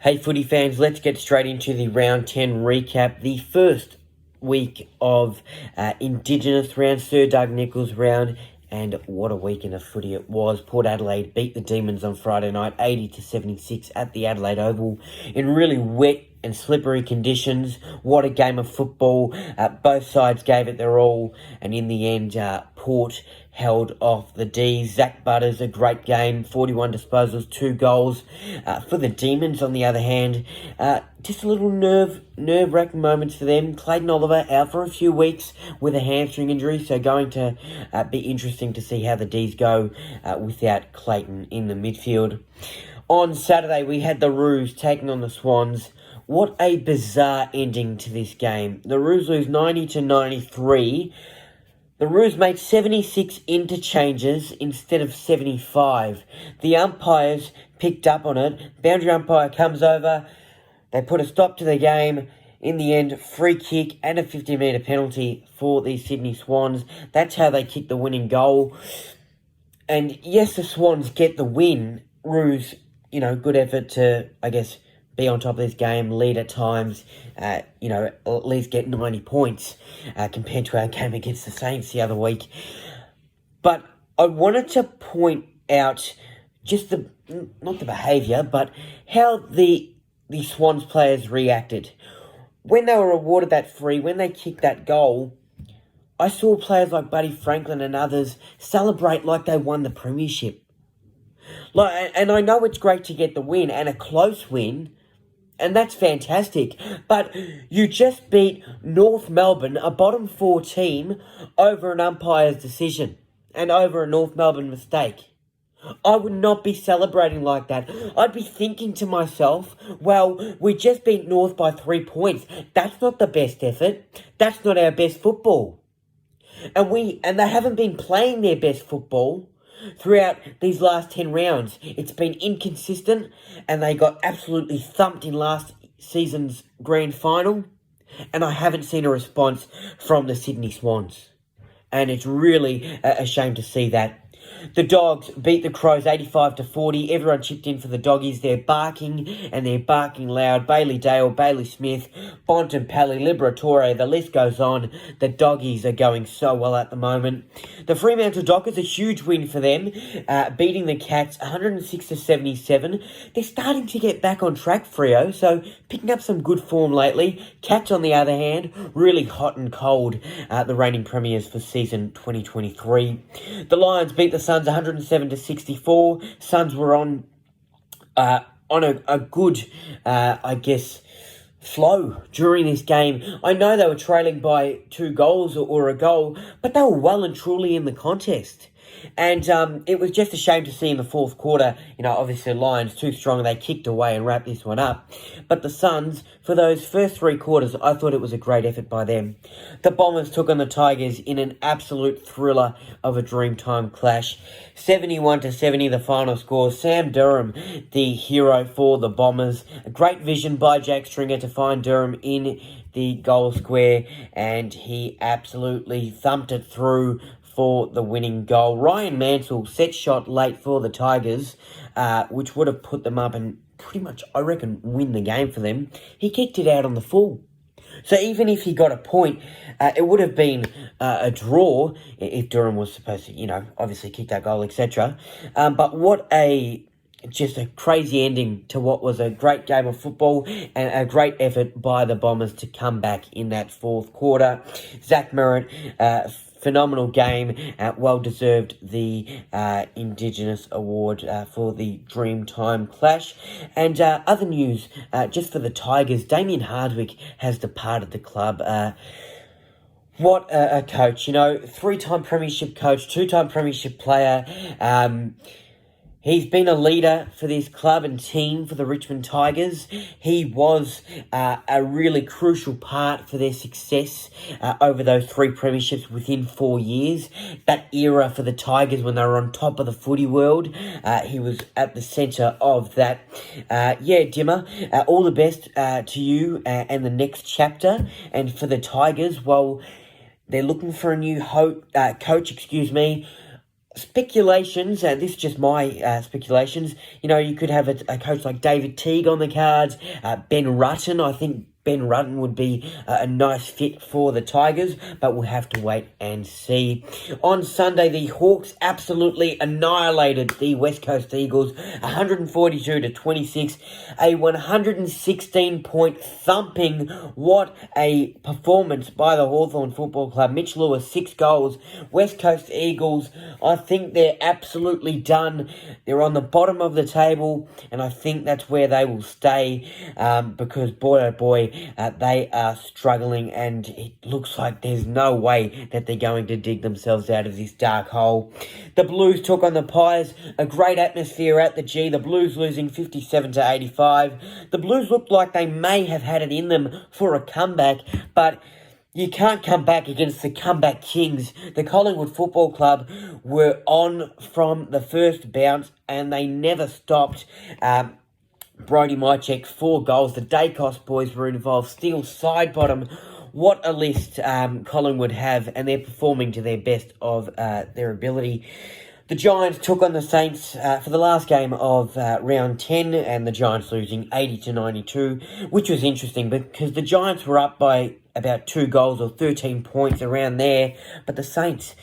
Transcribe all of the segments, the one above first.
Hey footy fans, let's get straight into the round 10 recap. The first week of Indigenous Round, Sir Doug Nicholls round, and what a weekend of footy it was. Port Adelaide beat the Demons on Friday night 80-76 at the Adelaide Oval in really wet and slippery conditions. What a game of football. Both sides gave it their all, and in the end, Port held off the D's. Zach Butters, a great game, 41 disposals, 2 goals. For the Demons, on the other hand, just a little nerve-wracking moments for them. Clayton Oliver out for a few weeks with a hamstring injury, so going to be interesting to see how the D's go without Clayton in the midfield. On Saturday, we had the Roos taking on the Swans. What a bizarre ending to this game. The Roos lose 90-93. The Roos made 76 interchanges instead of 75. The umpires picked up on it. Boundary umpire comes over. They put a stop to the game. In the end, free kick and a 50-metre penalty for the Sydney Swans. That's how they kicked the winning goal. And yes, the Swans get the win. Roos, good effort to, be on top of this game, lead at times, at least get 90 points compared to our game against the Saints the other week. But I wanted to point out just not the behaviour, but how the Swans players reacted. When they were awarded that free, when they kicked that goal, I saw players like Buddy Franklin and others celebrate like they won the premiership. And I know it's great to get the win, and a close win, and that's fantastic. But you just beat North Melbourne, a bottom 4 team, over an umpire's decision and over a North Melbourne mistake. I would not be celebrating like that. I'd be thinking to myself, well, we just beat North by 3 points. That's not the best effort. That's not our best football. And they haven't been playing their best football throughout these last 10 rounds. It's been inconsistent, and they got absolutely thumped in last season's grand final, and I haven't seen a response from the Sydney Swans. And it's really a shame to see that. The Dogs beat the Crows 85-40. Everyone chipped in for the Doggies. They're barking, and they're barking loud. Bailey Dale, Bailey Smith, Bontempelli, Liberatore, the list goes on. The Doggies are going so well at the moment. The Fremantle Dockers, a huge win for them, beating the Cats 106-77. They're starting to get back on track, Freo, so picking up some good form lately. Cats, on the other hand, really hot and cold, the reigning premiers for season 2023. The Lions beat the Suns 107-64. Suns were on a good, flow during this game. I know they were trailing by 2 goals or a goal, but they were well and truly in the contest. And it was just a shame to see in the fourth quarter, obviously Lions too strong, they kicked away and wrapped this one up. But the Suns, for those first 3 quarters, I thought it was a great effort by them. The Bombers took on the Tigers in an absolute thriller of a Dreamtime clash. 71-70 the final score. Sam Durham, the hero for the Bombers. A great vision by Jack Stringer to find Durham in the goal square, and he absolutely thumped it through for the winning goal. Ryan Mansell set shot late for the Tigers, which would have put them up and pretty much, I reckon, win the game for them. He kicked it out on the full. So even if he got a point, it would have been a draw if Durham was supposed to, obviously kick that goal, etc. But what just a crazy ending to what was a great game of football and a great effort by the Bombers to come back in that fourth quarter. Zach Merritt, phenomenal game, well-deserved the Indigenous Award for the Dreamtime Clash. And other news, just for the Tigers, Damien Hardwick has departed the club. What a coach, 3-time premiership coach, 2-time premiership player. He's been a leader for this club and team for the Richmond Tigers. He was a really crucial part for their success over those 3 premierships within 4 years. That era for the Tigers when they were on top of the footy world, he was at the centre of that. Dimmer, all the best to you and the next chapter. And for the Tigers, well, they're looking for a new coach, speculations, this is just my speculations, you could have a coach like David Teague on the cards, Ben Rutten. I think Ben Rutten would be a nice fit for the Tigers, but we'll have to wait and see. On Sunday, the Hawks absolutely annihilated the West Coast Eagles, 142-26, a 116-point thumping. What a performance by the Hawthorn Football Club. Mitch Lewis, 6 goals. West Coast Eagles, I think they're absolutely done. They're on the bottom of the table, and I think that's where they will stay, because boy oh boy, they are struggling, and it looks like there's no way that they're going to dig themselves out of this dark hole. The Blues took on the Pies, a great atmosphere at the G. The Blues losing 57-85. The Blues looked like they may have had it in them for a comeback, but you can't come back against the comeback kings. The Collingwood Football Club were on from the first bounce, and they never stopped. Brody Mychek, 4 goals. The Dacos boys were involved. Steele, side bottom. What a list Collingwood have, and they're performing to their best of their ability. The Giants took on the Saints for the last game of round 10, and the Giants losing 80-92, which was interesting because the Giants were up by about 2 goals or 13 points around there, but the Saints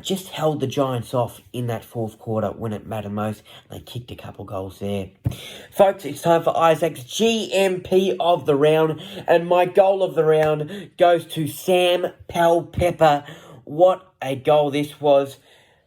just held the Giants off in that fourth quarter when it mattered most. They kicked a couple goals there. Folks, it's time for Isaac's GMP of the round, and my goal of the round goes to Sam Powell-Pepper. What a goal this was.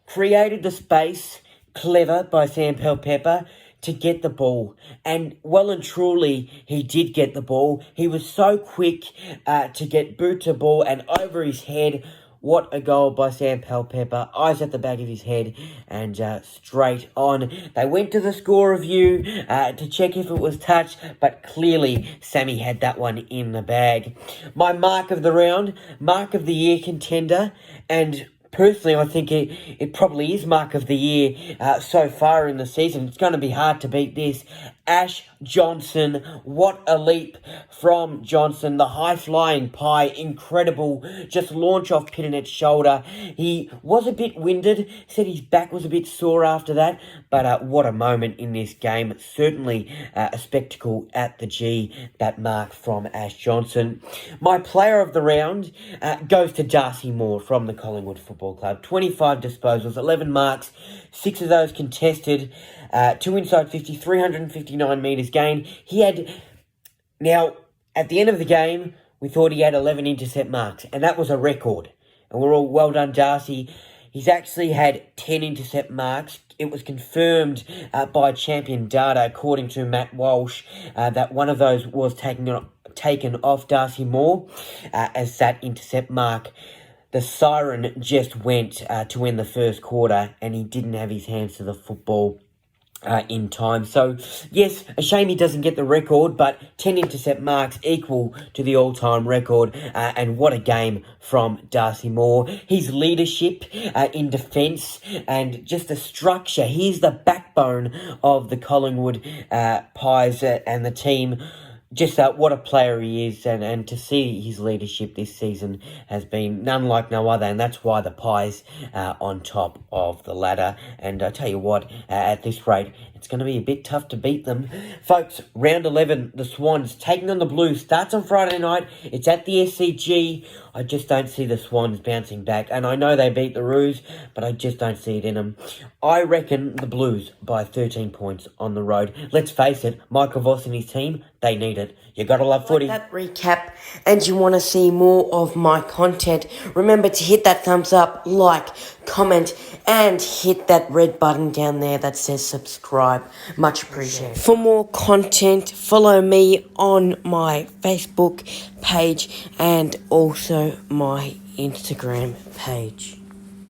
Created the space, clever by Sam Powell-Pepper, to get the ball. And well and truly, he did get the ball. He was so quick to get boot to ball and over his head. What a goal by Sam Powell-Pepper. Eyes at the back of his head and straight on. They went to the score review to check if it was touch, but clearly Sammy had that one in the bag. My mark of the round, mark of the year contender, and personally, I think it probably is mark of the year so far in the season. It's going to be hard to beat this. Ash Johnson, what a leap from Johnson. The high-flying pie, incredible. Just launch off Pittinet's shoulder. He was a bit winded, said his back was a bit sore after that, but what a moment in this game. Certainly a spectacle at the G, that mark from Ash Johnson. My player of the round goes to Darcy Moore from the Collingwood Football Club. 25 disposals, 11 marks, 6 of those contested. 2 inside 50, 359 metres gained. Now, at the end of the game, we thought he had 11 intercept marks, and that was a record. And we're all, well done, Darcy. He's actually had 10 intercept marks. It was confirmed by Champion Data, according to Matt Walsh, that one of those was taken off Darcy Moore as that intercept mark. The siren just went to end the first quarter, and he didn't have his hands to the football in time. So, yes, a shame he doesn't get the record, but 10 intercept marks equal to the all-time record, and what a game from Darcy Moore. His leadership in defence and just the structure. He's the backbone of the Collingwood Pies and the team. Just what a player he is, and to see his leadership this season has been none like no other, and that's why the Pies are on top of the ladder. And I tell you what, at this rate, it's going to be a bit tough to beat them. Folks, round 11, the Swans taking on the Blues, starts on Friday night. It's at the SCG. I just don't see the Swans bouncing back, and I know they beat the Roos, but I just don't see it in them. I reckon the Blues by 13 points on the road. Let's face it, Michael Voss and his team, they need it. You gotta love footy. That recap, and you want to see more of my content, remember to hit that thumbs up, like, comment, and hit that red button down there that says subscribe. Much appreciated. For more content, follow me on my Facebook page and also my Instagram page.